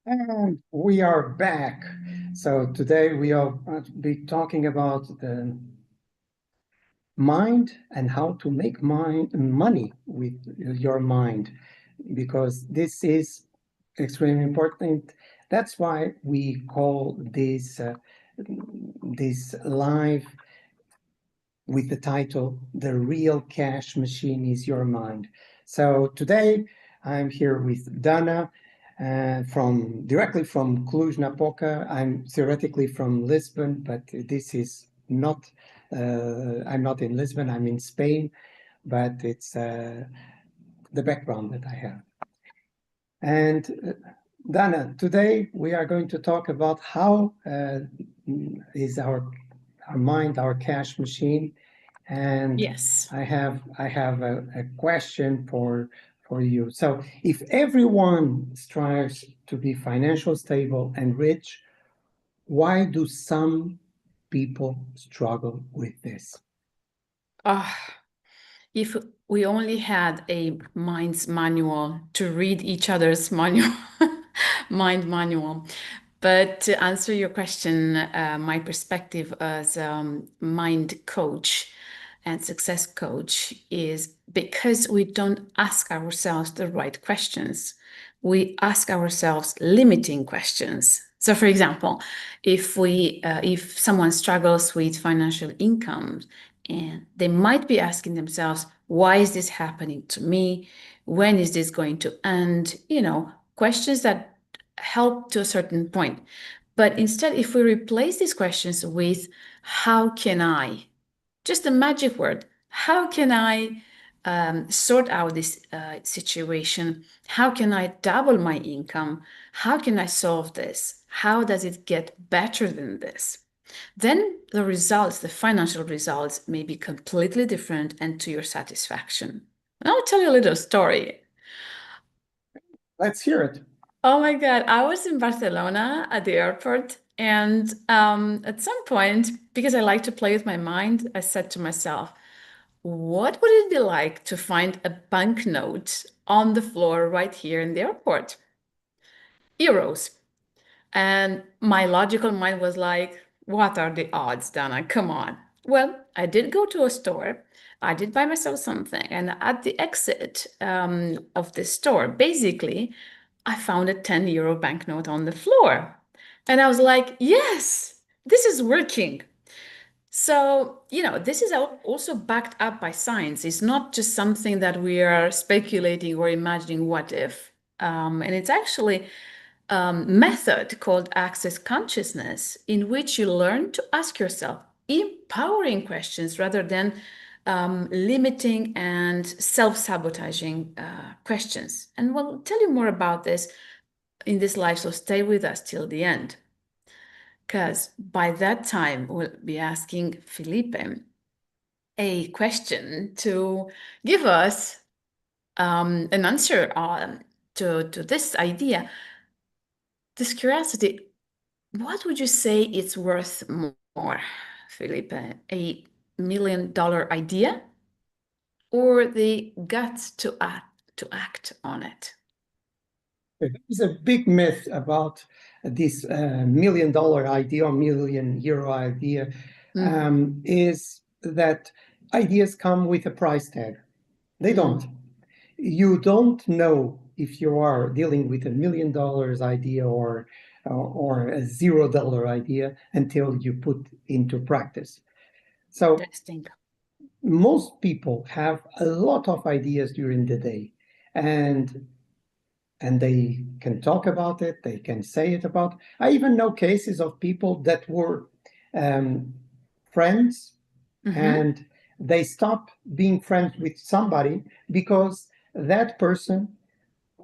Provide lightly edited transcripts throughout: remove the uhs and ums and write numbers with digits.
And we are back. So today we will be talking about the mind and how to make money with your mind, because this is extremely important. That's why we call this live with the title "The Real Cash Machine is Your Mind." So today I'm here with Dana, directly from Cluj-Napoca. I'm theoretically from Lisbon, but this is not. I'm not in Lisbon. I'm in Spain, but it's the background that I have. And Dana, today we are going to talk about how is our mind, our cash machine. And Yes. I have a question for you. So if everyone strives to be financially stable and rich, why do some people struggle with this? If we only had a mind's manual to read each other's manual, mind manual. But to answer your question, my perspective as mind coach and success coach is because we don't ask ourselves the right questions. We ask ourselves limiting questions. So, for example, if someone struggles with financial income, and they might be asking themselves, why is this happening to me? When is this going to end? Questions that help to a certain point. But instead, if we replace these questions with, how can I? Just a magic word. How can I sort out this situation? How can I double my income? How can I solve this? How does it get better than this? Then the results, the financial results, may be completely different and to your satisfaction. And I'll tell you a little story. Let's hear it. Oh my God, I was in Barcelona at the airport, and at some point, because I like to play with my mind, I said to myself, what would it be like to find a banknote on the floor right here in the airport? Euros. And my logical mind was like, what are the odds, Dana? Come on. Well, I did go to a store. I did buy myself something. And at the exit of the store, basically, I found a 10 euro banknote on the floor. And I was like, yes, this is working. So, this is also backed up by science. It's not just something that we are speculating or imagining what if. And it's actually method called access consciousness, in which you learn to ask yourself empowering questions rather than limiting and self-sabotaging questions. And we'll tell you more about this in this live, so stay with us till the end. Because by that time, we'll be asking Filipe a question to give us an answer to this idea. This curiosity, what would you say it's worth more, Felipe? $1 million idea or the guts to act on it? There's a big myth about this $1 million idea or €1 million idea, is that ideas come with a price tag. They don't. You don't know if you are dealing with $1 million idea or a $0 idea until you put into practice. So Interesting. most people have a lot of ideas during the day, and they can talk about it, they can say it about. I even know cases of people that were friends, and they stopped being friends with somebody because that person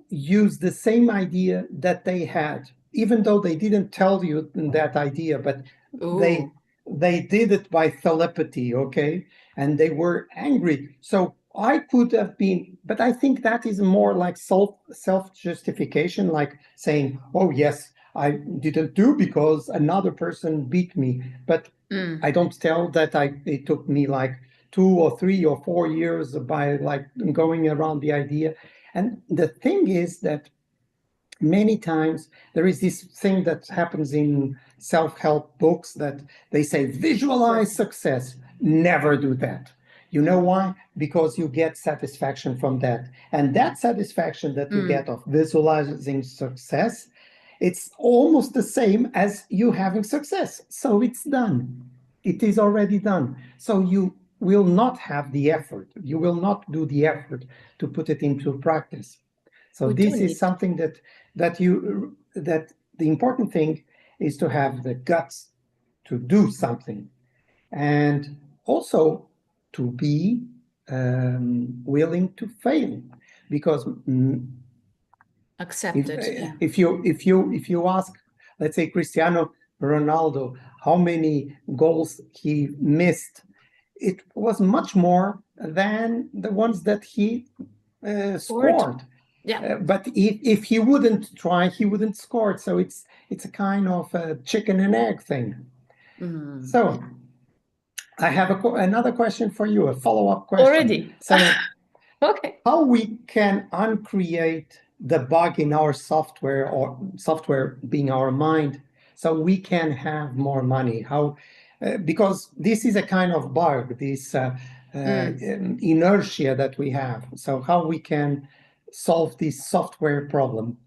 used the same idea that they had, even though they didn't tell you that idea, but they Ooh, they did it by telepathy, okay? And they were angry. So I could have been, but I think that is more like self justification, like saying, "Oh yes, I didn't do because another person beat me." But I don't tell that it took me like 2 or 3 or 4 years by like going around the idea. And the thing is that many times there is this thing that happens in self-help books that they say visualize success. Never do that. You know why? Because you get satisfaction from that, and that satisfaction that you get of visualizing success, it's almost the same as you having success. So it's done. It is already done. So you will not have the effort. You will not do the effort to put it into practice. So We do this is need. something that the important thing is to have the guts to do something, and also to be willing to fail, because Accepted, yeah. if you ask, let's say, Cristiano Ronaldo, how many goals he missed, it was much more than the ones that he scored. Yeah. But if he wouldn't try, he wouldn't score. So it's a kind of a chicken and egg thing. So I have another question for you, a follow-up question. Already. So Okay. how we can uncreate the bug in our software, or software being our mind, so we can have more money? How because this is a kind of bug, this inertia that we have. So how we can solve this software problem?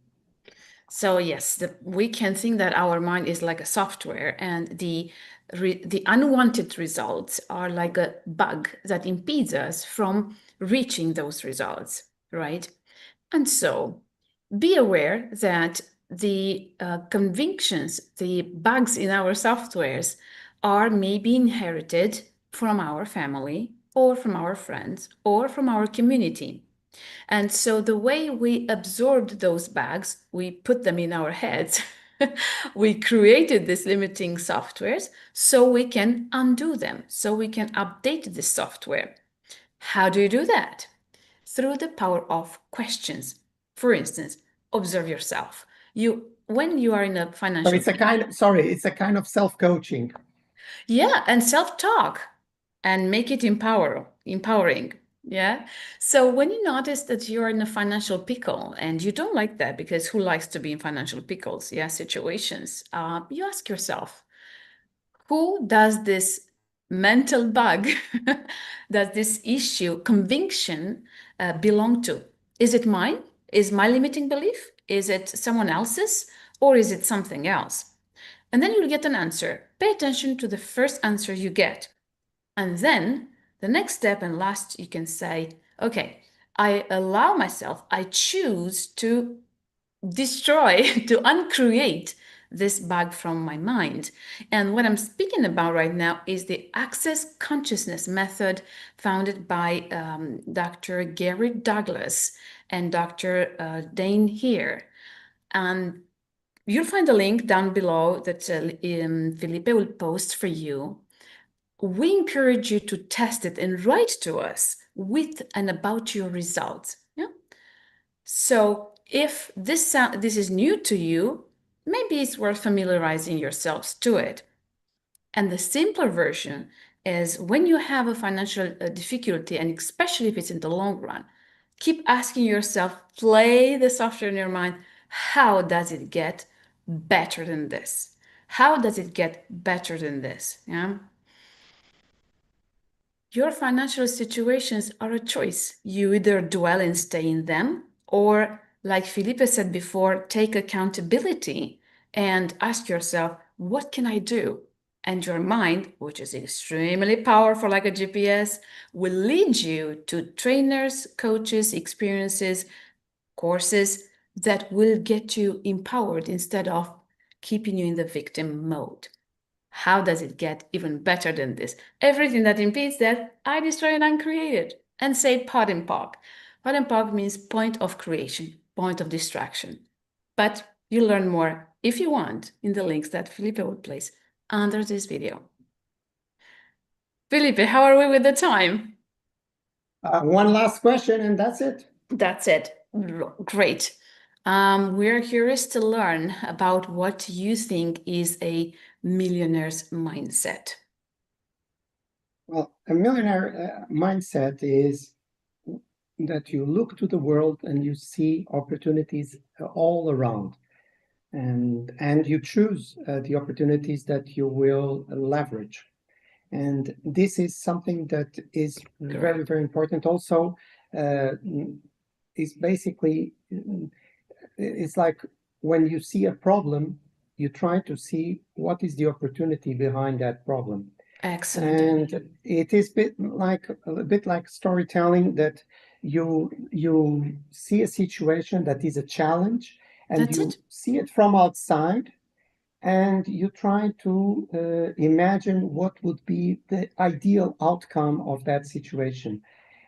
So yes, we can think that our mind is like a software, and the unwanted results are like a bug that impedes us from reaching those results, right? And so be aware that the convictions, the bugs in our softwares are maybe inherited from our family or from our friends or from our community. And so the way we absorbed those bugs, we put them in our heads. We created these limiting softwares so we can undo them, so we can update the software. How do you do that? Through the power of questions. For instance, observe yourself. When you are in a So financial it's a kind of self-coaching. yeah, and self-talk, and make it empowering. Yeah. So when you notice that you're in a financial pickle and you don't like that, because who likes to be in financial pickles? Yeah, situations. You ask yourself, who does this mental bug, does this issue, conviction belong to? Is it mine? Is my limiting belief? Is it someone else's? Or is it something else? And then you'll get an answer. Pay attention to the first answer you get. And then the next step and last, you can say, okay, I allow myself, I choose to destroy, to uncreate this bug from my mind. And what I'm speaking about right now is the access consciousness method founded by Dr. Gary Douglas and Dr. Dane Here. And you'll find a link down below that Filipe will post for you. We encourage you to test it and write to us with and about your results. Yeah. So if this is new to you, maybe it's worth familiarizing yourselves to it. And the simpler version is when you have a financial difficulty, and especially if it's in the long run, keep asking yourself, play the software in your mind. How does it get better than this? How does it get better than this? Yeah. Your financial situations are a choice. You either dwell and stay in them, or, like Filipe said before, take accountability and ask yourself, what can I do? And your mind, which is extremely powerful like a GPS, will lead you to trainers, coaches, experiences, courses that will get you empowered instead of keeping you in the victim mode. How does it get even better than this? Everything that impedes that, I destroy and uncreate it. And say pod and POC. Pod and POC means point of creation, point of distraction. But you'll learn more, if you want, in the links that Filipe will place under this video. Filipe, how are we with the time? One last question, and that's it. That's it. Great. We're curious to learn about what you think is a millionaire's mindset. Well, a millionaire mindset is that you look to the world and you see opportunities all around, and you choose the opportunities that you will leverage. And this is something that is very, Correct. very important. Also, is basically, it's like when you see a problem, you try to see what is the opportunity behind that problem. Excellent, Danny. And it is a bit like storytelling, that you see a situation that is a challenge, and That's you it. see it from outside, and you try to imagine what would be the ideal outcome of that situation,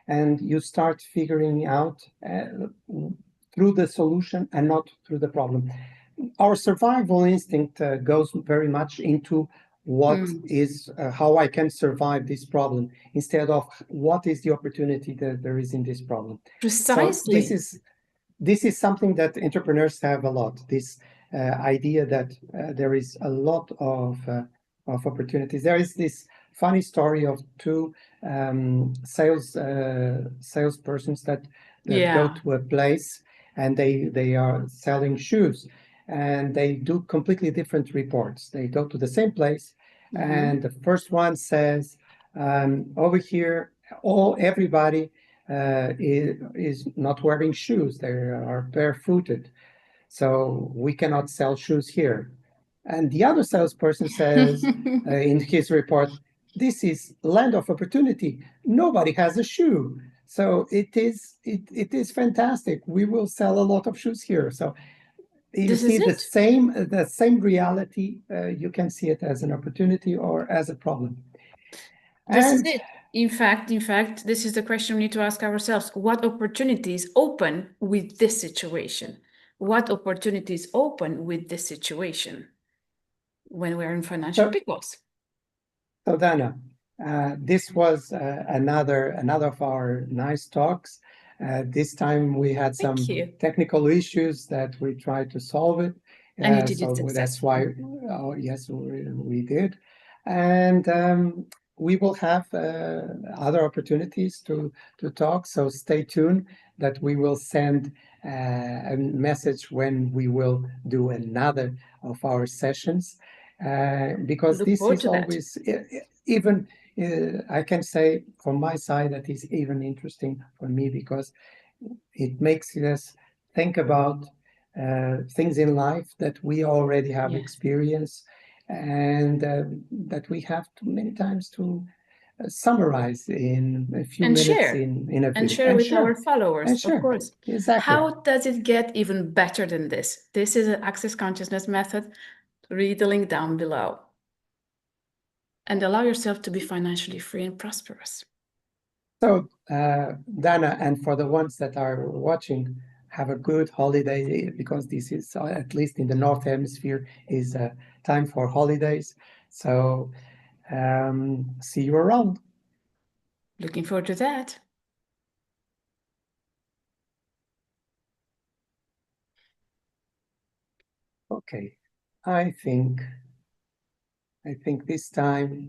and you start figuring out through the solution and not through the problem. Our survival instinct goes very much into what Mm, is how I can survive this problem, instead of what is the opportunity that there is in this problem. So precisely. this is something that entrepreneurs have a lot. This idea that there is a lot of opportunities. There is this funny story of two salespersons that go Yeah. to a place, and they are selling shoes, and they do completely different reports. They go to the same place, Hmm. and the first one says, over here, everybody is not wearing shoes. They are barefooted. So we cannot sell shoes here. And the other salesperson says in his report, this is land of opportunity. Nobody has a shoe. So it is fantastic. We will sell a lot of shoes here. So you This see is it. the same reality. You can see it as an opportunity or as a problem. This is And it. In fact, this is the question we need to ask ourselves. What opportunities open with this situation? What opportunities open with this situation when we're in financial so pickles? So Dana, this was another of our nice talks. This time we had Thank some you. technical issues that we tried to solve it. And you did it So that's why, successfully. oh, yes, we did. And we will have other opportunities to talk. So stay tuned that we will send a message when we will do another of our sessions, because Look this forward is to that. always even I can say from my side that is even interesting for me, because it makes us think about things in life that we already have Yeah. experience, and that we have to many times to summarize in a few And minutes share. in a And video, share with our followers, and of share course. exactly. How does it get even better than this? This is an Access Consciousness method. Read the link down below and allow yourself to be financially free and prosperous. So, Dana, and for the ones that are watching, have a good holiday, because this is, at least in the North Hemisphere, is time for holidays. So, see you around. Looking forward to that. Okay, I think this time